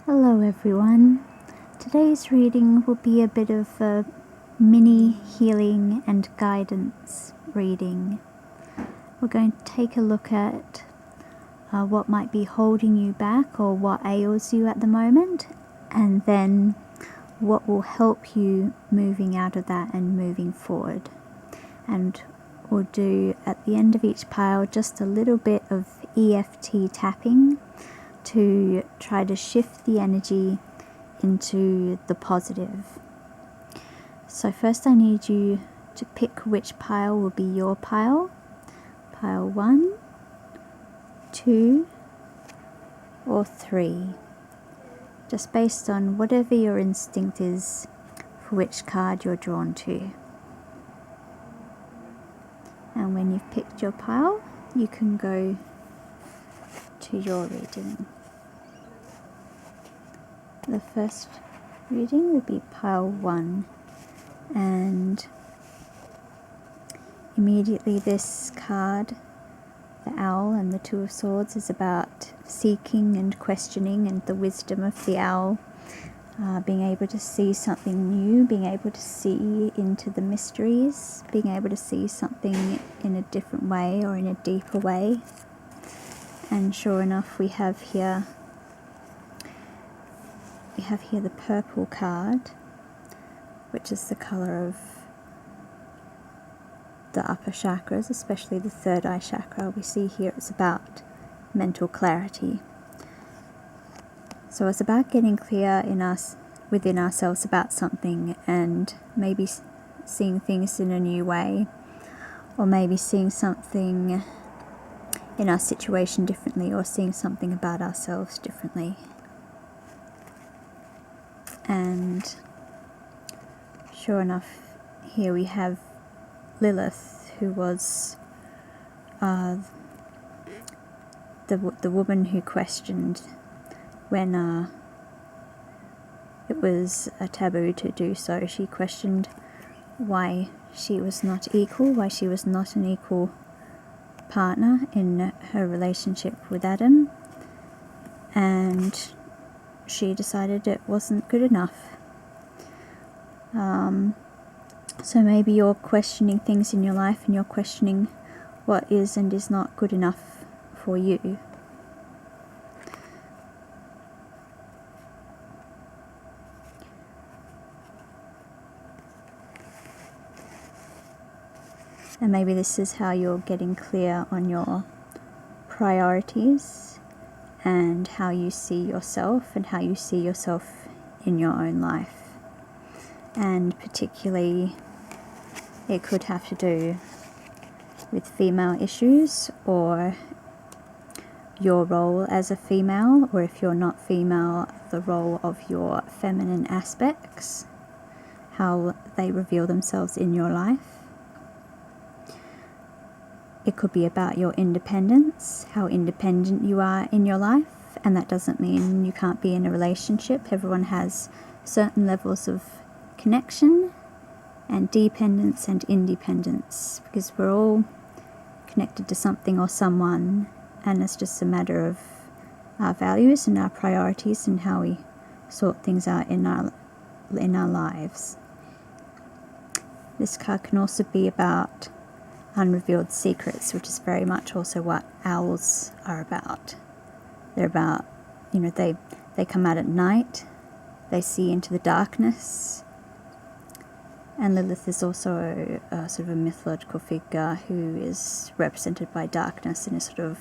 Hello everyone. Today's reading will be a bit of a mini healing and guidance reading. We're going to take a look at what might be holding you back or what ails you at the moment, and then what will help you moving out of that and moving forward. And we'll do at the end of each pile just a little bit of EFT tapping to try to shift the energy into the positive. So first I need you to pick which pile will be your pile. Pile 1, 2, or 3. Just based on whatever your instinct is for which card you're drawn to. And when you've picked your pile, you can go to your reading. The first reading will be pile 1, and immediately this card, the owl and the Two of Swords, is about seeking and questioning and the wisdom of the owl, being able to see something new, being able to see into the mysteries, being able to see something in a different way or in a deeper way. And sure enough, we have here the purple card, which is the colour of the upper chakras, especially the third eye chakra. We see here it's about mental clarity. So it's about getting clear within ourselves about something, and maybe seeing things in a new way, or maybe seeing something in our situation differently, or seeing something about ourselves differently. And sure enough, here we have Lilith, who was the woman who questioned when it was a taboo to do so. She questioned why she was not equal, why she was not an equal partner in her relationship with Adam, and she decided it wasn't good enough. So maybe you're questioning things in your life, and you're questioning what is and is not good enough for you. And maybe this is how you're getting clear on your priorities and how you see yourself and how you see yourself in your own life. And particularly, it could have to do with female issues, or your role as a female, or if you're not female, the role of your feminine aspects, how they reveal themselves in your life. It could be about your independence, how independent you are in your life, and that doesn't mean you can't be in a relationship. Everyone has certain levels of connection and dependence and independence, because we're all connected to something or someone, and it's just a matter of our values and our priorities and how we sort things out in our lives. This card can also be about unrevealed secrets, which is very much also what owls are about. They're about, they come out at night, they see into the darkness. And Lilith is also a sort of a mythological figure who is represented by darkness and is sort of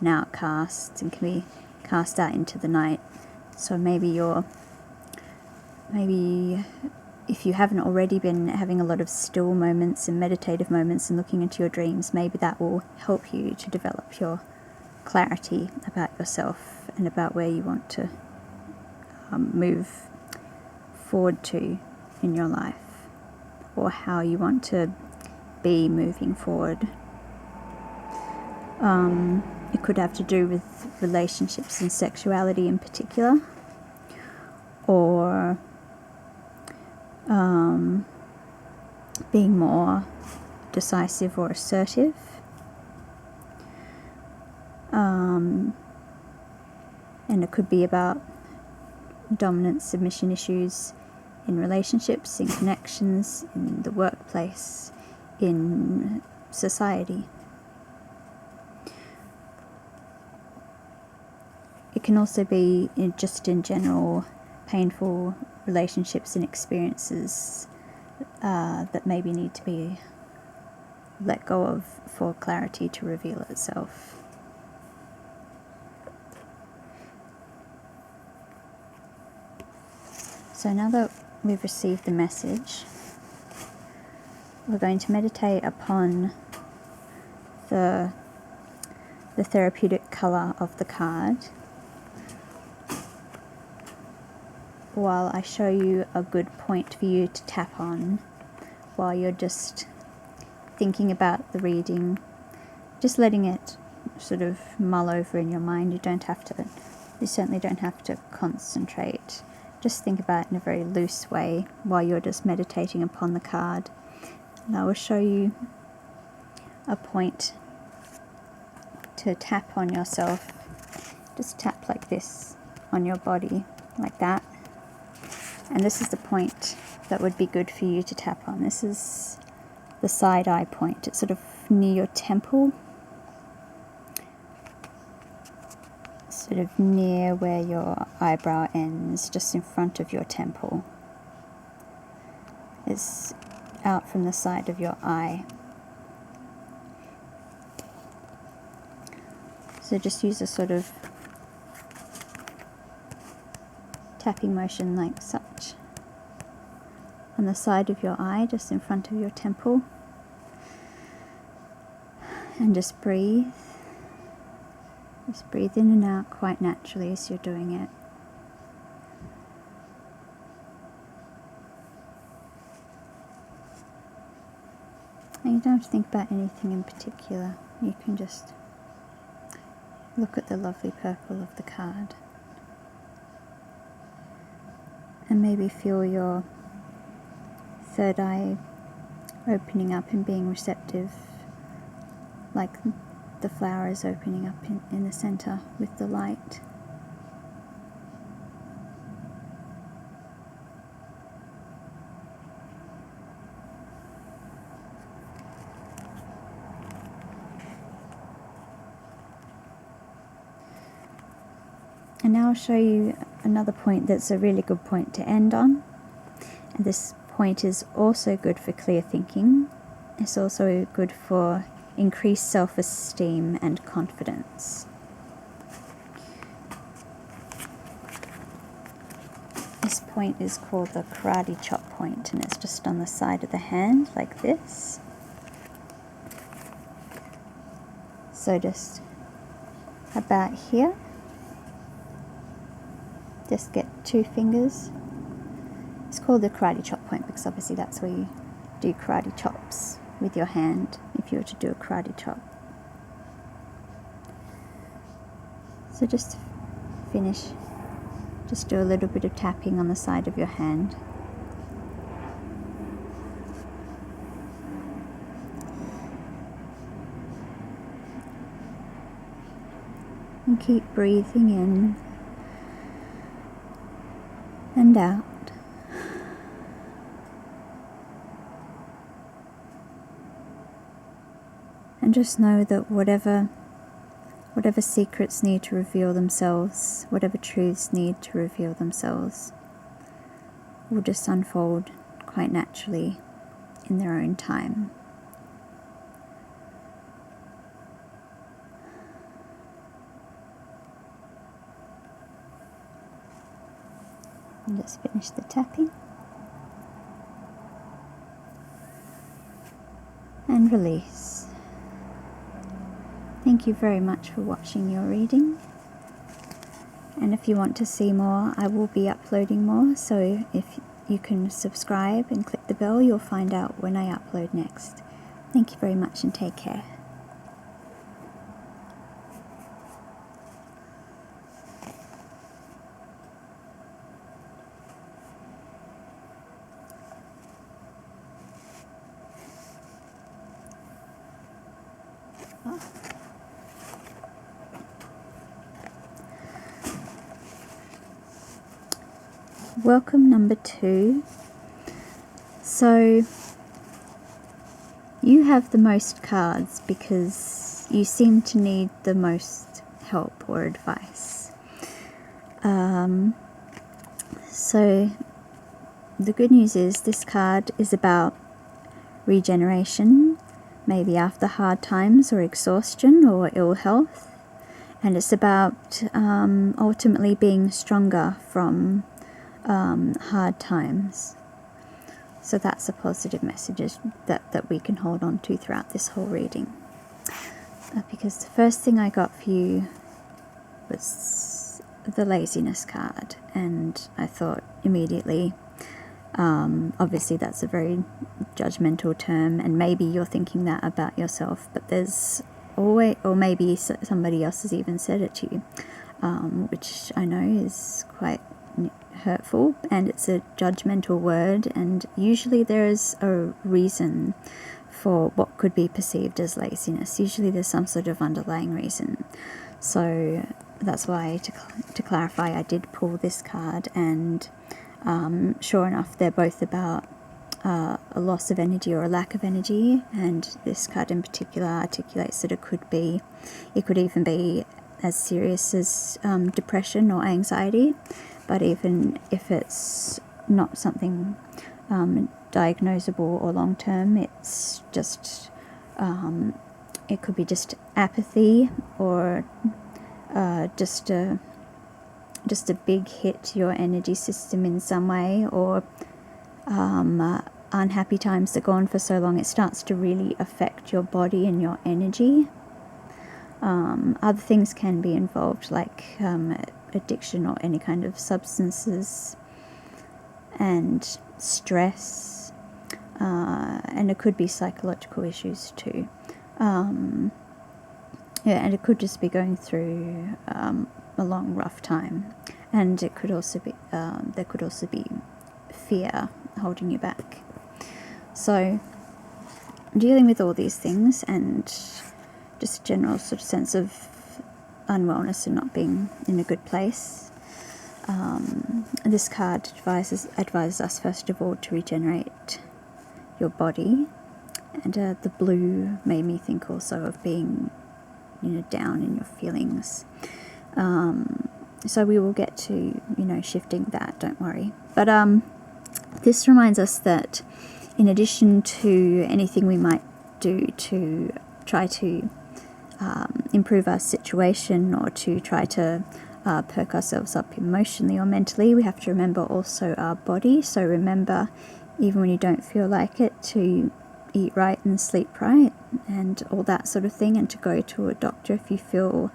an outcast and can be cast out into the night. So maybe if you haven't already been having a lot of still moments and meditative moments and looking into your dreams, maybe that will help you to develop your clarity about yourself and about where you want to move forward to in your life, or how you want to be moving forward. It could have to do with relationships and sexuality in particular, or being more decisive or assertive. And it could be about dominance submission issues in relationships, in connections, in the workplace, in society. It can also be just in general painful relationships and experiences that maybe need to be let go of for clarity to reveal itself. So now that we've received the message, we're going to meditate upon the therapeutic colour of the card while I show you a good point for you to tap on while you're just thinking about the reading, just letting it sort of mull over in your mind. You certainly don't have to concentrate. Just think about it in a very loose way while you're just meditating upon the card. And I will show you a point to tap on yourself. Just tap like this on your body, like that. And this is the point that would be good for you to tap on. This is the side eye point. It's sort of near your temple, sort of near where your eyebrow ends, just in front of your temple. It's out from the side of your eye. So just use a sort of tapping motion like such on the side of your eye, just in front of your temple. And just breathe. Just breathe in and out quite naturally as you're doing it. And you don't have to think about anything in particular. You can just look at the lovely purple of the card. And maybe feel your third eye opening up and being receptive, like the flower is opening up in the center with the light. And now I'll show you another point that's a really good point to end on. And this point is also good for clear thinking. It's also good for increased self-esteem and confidence. This point is called the karate chop point, and it's just on the side of the hand like this. So just about here. Just get 2 fingers. It's called the karate chop point because obviously that's where you do karate chops with your hand if you were to do a karate chop. So just to finish, just do a little bit of tapping on the side of your hand. And keep breathing in and out. And just know that whatever secrets need to reveal themselves, whatever truths need to reveal themselves, will just unfold quite naturally in their own time. And just finish the tapping. And release. Thank you very much for watching your reading. And if you want to see more, I will be uploading more. So if you can subscribe and click the bell, you'll find out when I upload next. Thank you very much and take care. welcome number 2. So you have the most cards because you seem to need the most help or advice. So the good news is this card is about regeneration, maybe after hard times or exhaustion or ill health. And it's about ultimately being stronger from hard times. So that's a positive message that we can hold on to throughout this whole reading. Because the first thing I got for you was the laziness card. And I thought immediately, obviously that's a very judgmental term, and maybe you're thinking that about yourself, but there's always, or maybe somebody else has even said it to you, which I know is quite hurtful, and it's a judgmental word, and usually there is a reason for what could be perceived as laziness. Usually there's some sort of underlying reason. So that's why, to clarify, I did pull this card, and sure enough, they're both about a loss of energy or a lack of energy, and this card in particular articulates that it could even be as serious as depression or anxiety. But even if it's not something diagnosable or long term, it's just it could be just apathy, or just a big hit to your energy system in some way, or unhappy times that go on for so long it starts to really affect your body and your energy. Other things can be involved, like addiction or any kind of substances, and stress, and it could be psychological issues too. And it could just be going through a long, rough time, and it could also be there could also be fear holding you back. So dealing with all these things, and just a general sort of sense of unwellness and not being in a good place. This card advises us first of all to regenerate your body, and the blue made me think also of being, down in your feelings. So we will get to, shifting that, don't worry. But this reminds us that in addition to anything we might do to try to improve our situation, or to try to perk ourselves up emotionally or mentally, we have to remember also our body. So remember, even when you don't feel like it, to eat right and sleep right and all that sort of thing, and to go to a doctor if you feel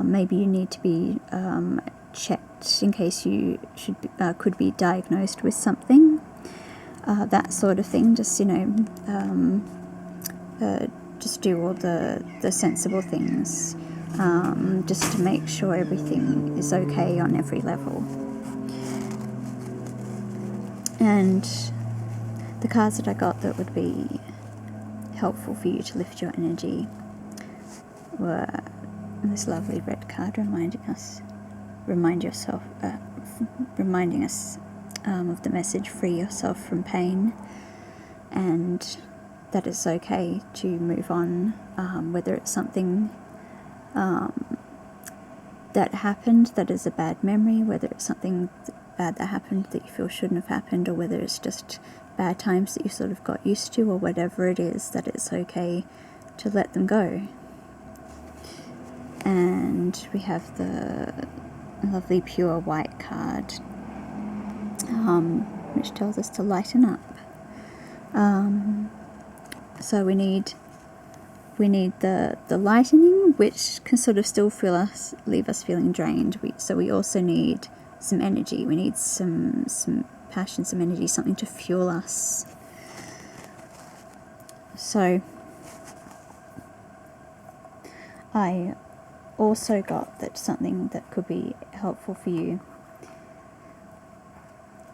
maybe you need to be checked in case you could be diagnosed with something, that sort of thing. Just just do all the sensible things, just to make sure everything is okay on every level. And the cards that I got that would be helpful for you to lift your energy were this lovely red card reminding us of the message, free yourself from pain, and that it's okay to move on, whether it's something that happened that is a bad memory, whether it's something bad that happened that you feel shouldn't have happened, or whether it's just bad times that you sort of got used to, or whatever it is, that it's okay to let them go. And we have the lovely pure white card, which tells us to lighten up. So we need the lightening, which can sort of still leave us feeling drained. So we also need some energy. We need some passion, some energy, something to fuel us. So I also got that something that could be helpful for you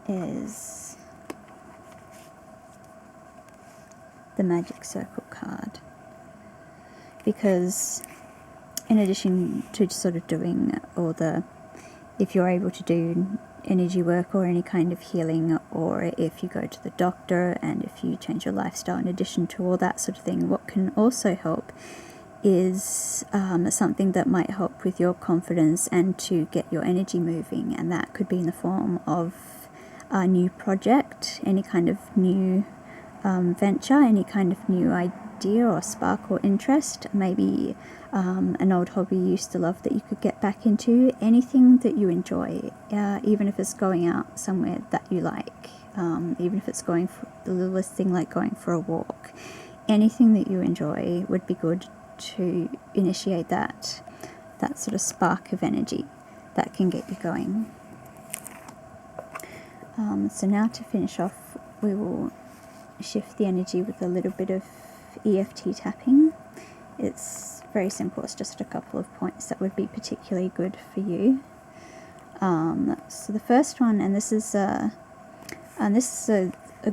is the Magic Circle card, because in addition to sort of doing all the if you're able to do energy work or any kind of healing, or if you go to the doctor, and if you change your lifestyle in addition to all that sort of thing, what can also help is something that might help with your confidence and to get your energy moving, and that could be in the form of a new project, any kind of new venture, any kind of new idea or spark or interest, maybe an old hobby you used to love that you could get back into, anything that you enjoy, even if it's going out somewhere that you like, even if it's going for the littlest thing like going for a walk, anything that you enjoy would be good to initiate that sort of spark of energy that can get you going. So now to finish off, we will shift the energy with a little bit of EFT tapping. It's very simple, it's just a couple of points that would be particularly good for you. So the first one, and this is a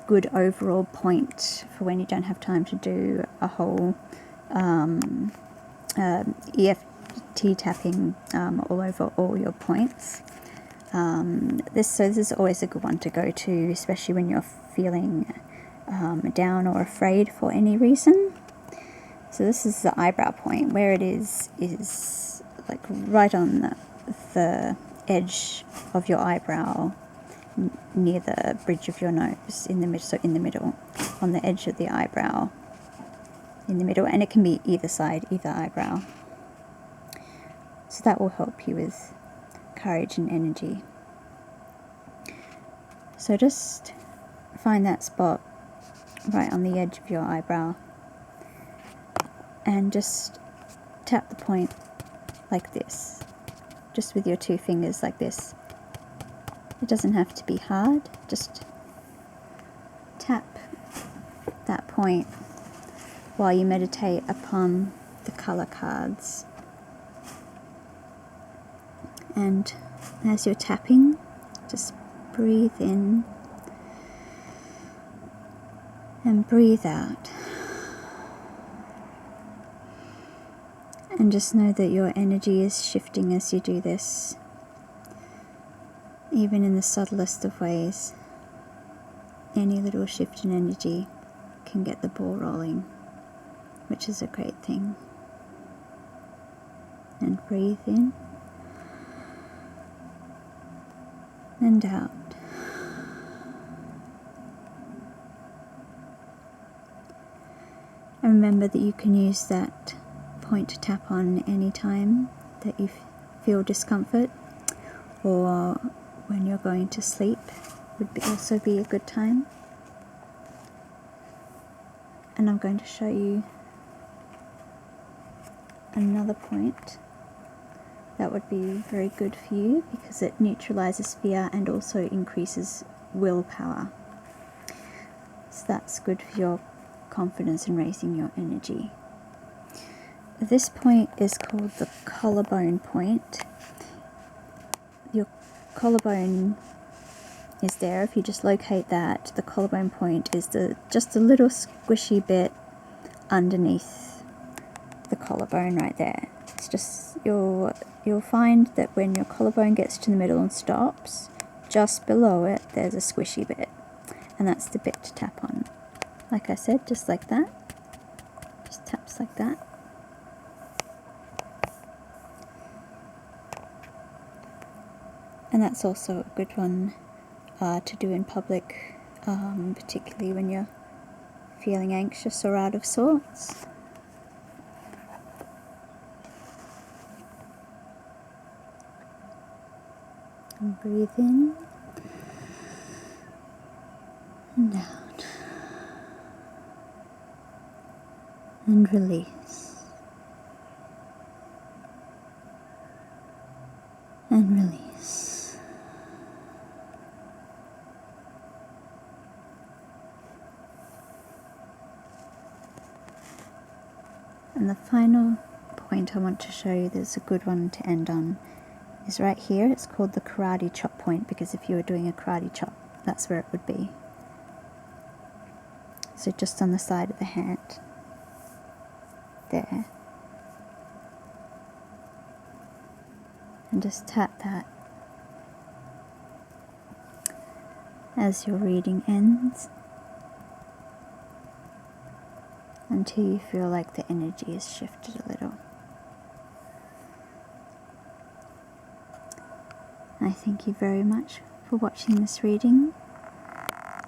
good overall point for when you don't have time to do a whole EFT tapping all over all your points. This is always a good one to go to, especially when you're feeling down or afraid for any reason. So this is the eyebrow point, where it is like right on the edge of your eyebrow, near the bridge of your nose, in the middle, on the edge of the eyebrow, in the middle, and it can be either side, either eyebrow. So that will help you with courage and energy. So just find that spot right on the edge of your eyebrow and just tap the point like this, just with your two fingers like this. It doesn't have to be hard, just tap that point while you meditate upon the colour cards. And as you're tapping, just breathe in and breathe out. And just know that your energy is shifting as you do this, even in the subtlest of ways. Any little shift in energy can get the ball rolling, which is a great thing. And breathe in and out. And remember that you can use that point to tap on any time that you feel discomfort, or when you're going to sleep would also be a good time. And I'm going to show you another point that would be very good for you, because it neutralizes fear and also increases willpower. So that's good for your confidence in raising your energy. This point is called the collarbone point. Your collarbone is there. If you just locate that, the collarbone point is just a little squishy bit underneath the collarbone right there. It's just, you'll find that when your collarbone gets to the middle and stops, just below it there's a squishy bit, and that's the bit to tap on. Like I said, just like that, just taps like that. And that's also a good one to do in public, particularly when you're feeling anxious or out of sorts. And breathe in and out. And release. And release. And the final point I want to show you that's a good one to end on is right here. It's called the karate chop point, because if you were doing a karate chop, that's where it would be. So just on the side of the hand, there. And just tap that as your reading ends, until you feel like the energy has shifted a little. I thank you very much for watching this reading,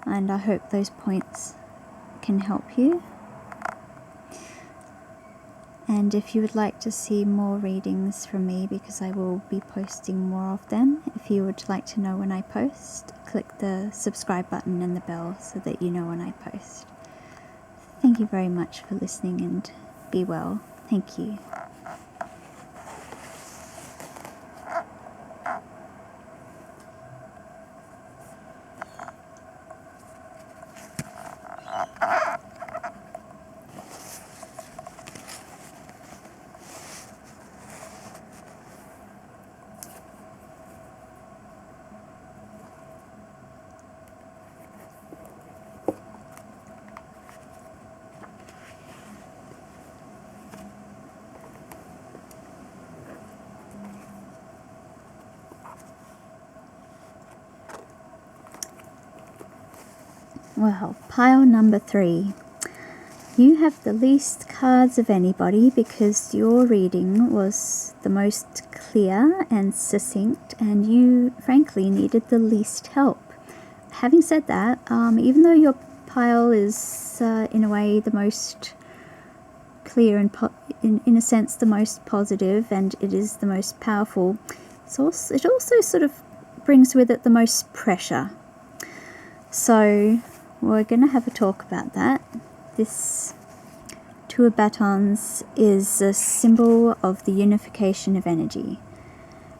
and I hope those points can help you. And if you would like to see more readings from me, because I will be posting more of them, if you would like to know when I post, click the subscribe button and the bell so that you know when I post. Thank you very much for listening, and be well. Thank you. Well, pile number 3. You have the least cards of anybody because your reading was the most clear and succinct, and you frankly needed the least help. Having said that, even though your pile is in a way the most clear and in a sense the most positive, and it is the most powerful, it also sort of brings with it the most pressure. So we're going to have a talk about that. This Two of Batons is a symbol of the unification of energy.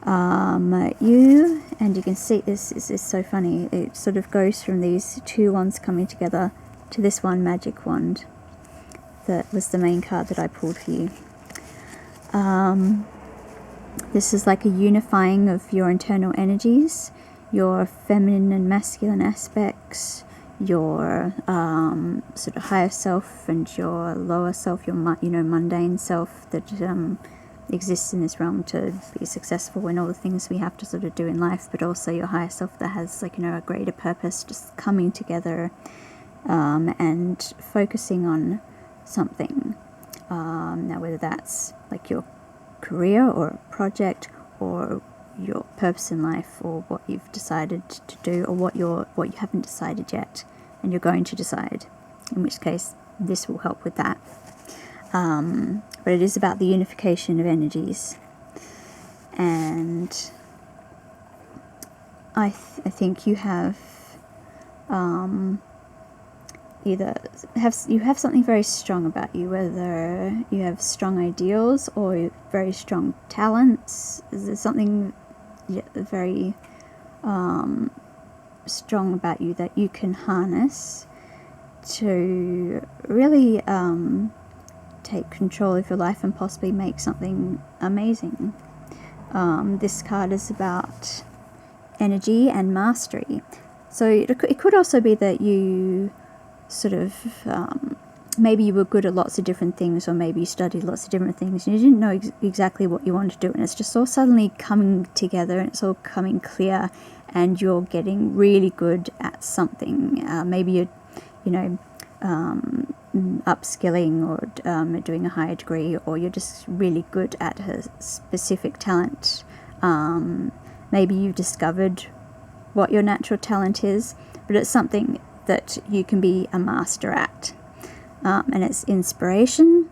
And you can see this is so funny, it sort of goes from these two wands coming together to this one magic wand that was the main card that I pulled for you. This is like a unifying of your internal energies, your feminine and masculine aspects, your sort of higher self and your lower self, your mundane self that exists in this realm to be successful in all the things we have to sort of do in life, but also your higher self that has a greater purpose, just coming together and focusing on something. Now whether that's like your career or a project or your purpose in life, or what you've decided to do, or what you haven't decided yet and you're going to decide, in which case this will help with that. But it is about the unification of energies, and I think you have you have something very strong about you, whether you have strong ideals or very strong talents. There's something very strong about you that you can harness to really take control of your life and possibly make something amazing. This card is about energy and mastery. So it could also be that you sort of maybe you were good at lots of different things, or maybe you studied lots of different things and you didn't know exactly what you wanted to do, and it's just all suddenly coming together and it's all coming clear, and you're getting really good at something. Maybe you're upskilling or doing a higher degree, or you're just really good at a specific talent. Maybe you've discovered what your natural talent is, but it's something that you can be a master at. And it's inspiration.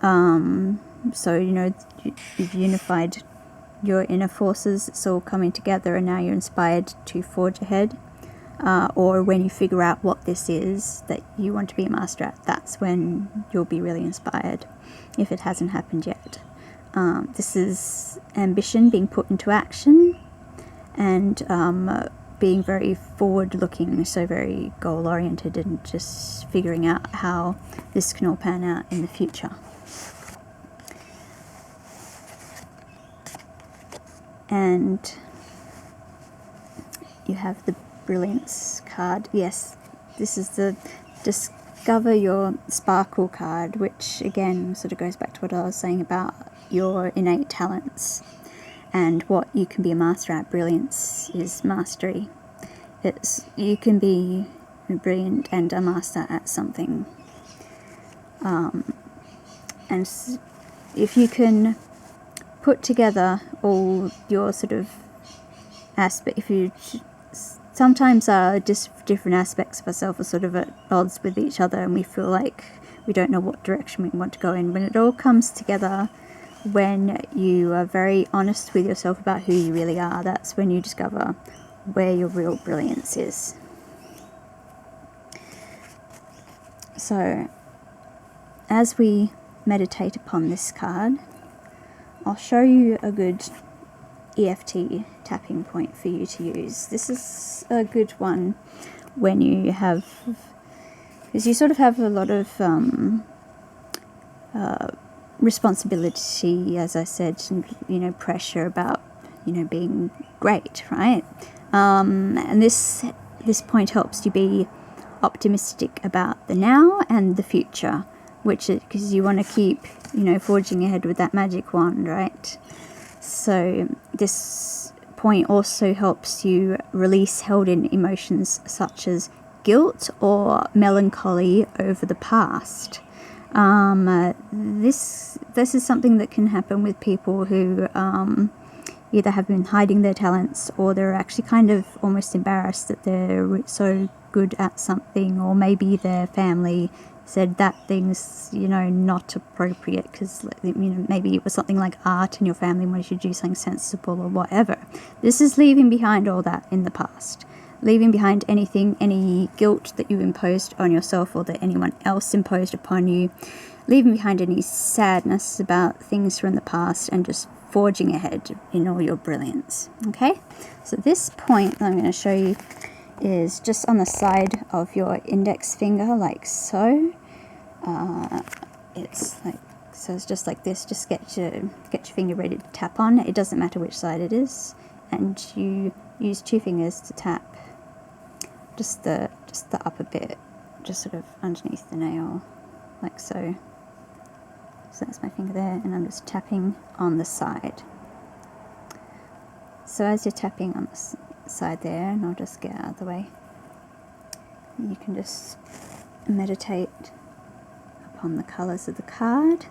So you've unified your inner forces, it's all coming together, and now you're inspired to forge ahead. Or when you figure out what this is that you want to be a master at, that's when you'll be really inspired, if it hasn't happened yet. This is ambition being put into action, and being very forward-looking, so very goal-oriented, and just figuring out how this can all pan out in the future. And you have the Brilliance card. Yes, this is the Discover Your Sparkle card, which again sort of goes back to what I was saying about your innate talents and what you can be a master at. Brilliance is mastery. you can be brilliant and a master at something. And if you can put together all your sort of aspect, if you sometimes just different aspects of ourselves are sort of at odds with each other, and we feel like we don't know what direction we want to go in. When it all comes together, when you are very honest with yourself about who you really are, that's when you discover where your real brilliance is. So, as we meditate upon this card, I'll show you a good EFT tapping point for you to use. This is a good one when you have, because you sort of have a lot of responsibility, as I said, and pressure about being great, right? And this point helps you be optimistic about the now and the future, which is because you want to keep forging ahead with that magic wand, right? So this point also helps you release held in emotions such as guilt or melancholy over the past. This is something that can happen with people who either have been hiding their talents, or they're actually kind of almost embarrassed that they're so good at something, or maybe their family said that thing's not appropriate because maybe it was something like art and your family wanted you to do something sensible or whatever. This is leaving behind all that in the past, leaving behind any guilt that you imposed on yourself or that anyone else imposed upon you, leaving behind any sadness about things from the past, and just forging ahead in all your brilliance. Okay, so this point that I'm going to show you is just on the side of your index finger, like so. It's just like this. Just get your finger ready to tap on. It doesn't matter which side it is, and you use 2 fingers to tap just the upper bit, just sort of underneath the nail, like so. So that's my finger there, and I'm just tapping on the side. So as you're tapping on the side there, and I'll just get out of the way, you can just meditate upon the colours of the card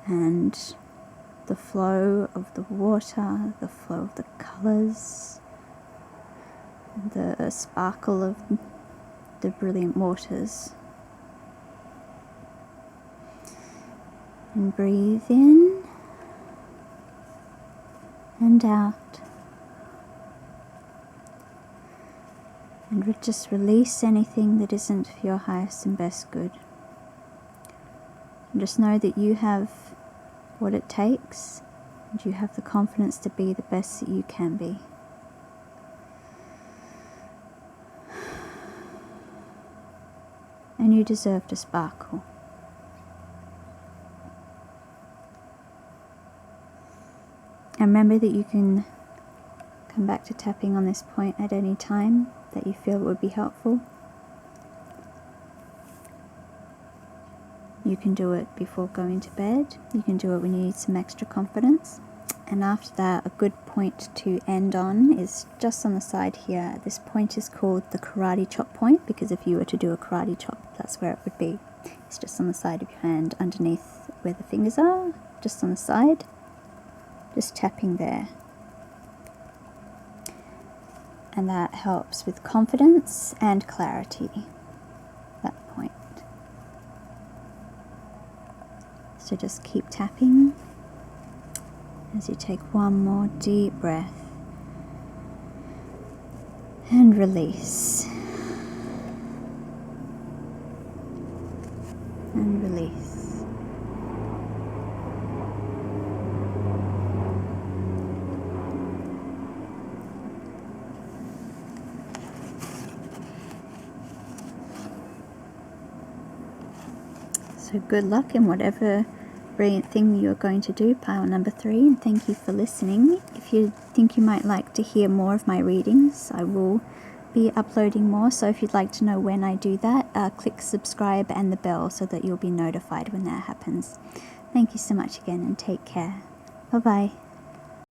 and the flow of the water, the flow of the colours, the sparkle of the brilliant waters. And breathe in and out, and just release anything that isn't for your highest and best good. And just know that you have what it takes, and you have the confidence to be the best that you can be. And you deserve to sparkle. And remember that you can come back to tapping on this point at any time that you feel it would be helpful. You can do it before going to bed. You can do it when you need some extra confidence. And after that, a good point to end on is just on the side here. This point is called the karate chop point, because if you were to do a karate chop, that's where it would be. It's just on the side of your hand, underneath where the fingers are, just on the side. Just tapping there. And that helps with confidence and clarity, that point. So just keep tapping as you take one more deep breath and release. And release. So good luck in whatever brilliant thing you're going to do, pile number 3, and thank you for listening. If you think you might like to hear more of my readings, I will be uploading more, so if you'd like to know when I do that, click subscribe and the bell so that you'll be notified when that happens. Thank you so much again, and take care. Bye bye.